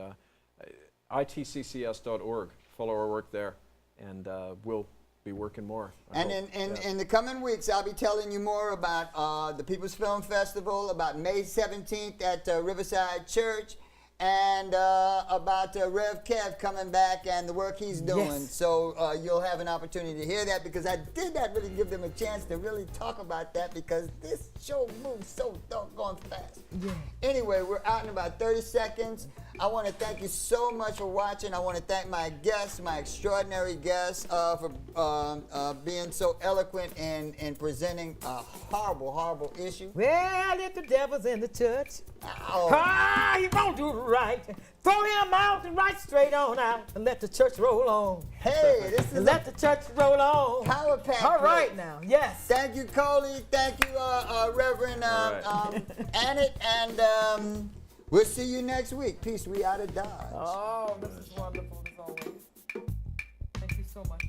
itccs.org. Follow our work there, and we'll be working more. And in the coming weeks, I'll be telling you more about the People's Film Festival, about May 17th at Riverside Church, and about Rev Kev coming back and the work he's doing. Yes. So you'll have an opportunity to hear that, because I did not really give them a chance to really talk about that, because this show moves so doggone fast. Yeah. Anyway, we're out in about 30 seconds. I want to thank you so much for watching. I want to thank my guests, my extraordinary guests, for being so eloquent in presenting a horrible, horrible issue. Well, if the devil's in the church, he won't do right. Throw him out and right straight on out and let the church roll on. Hey, this is let the church roll on. Power pack. All right now, yes. Thank you, Coley. Thank you, Reverend Annett, and we'll see you next week. Peace. We out of Dodge. Oh, this is wonderful as always. Thank you so much.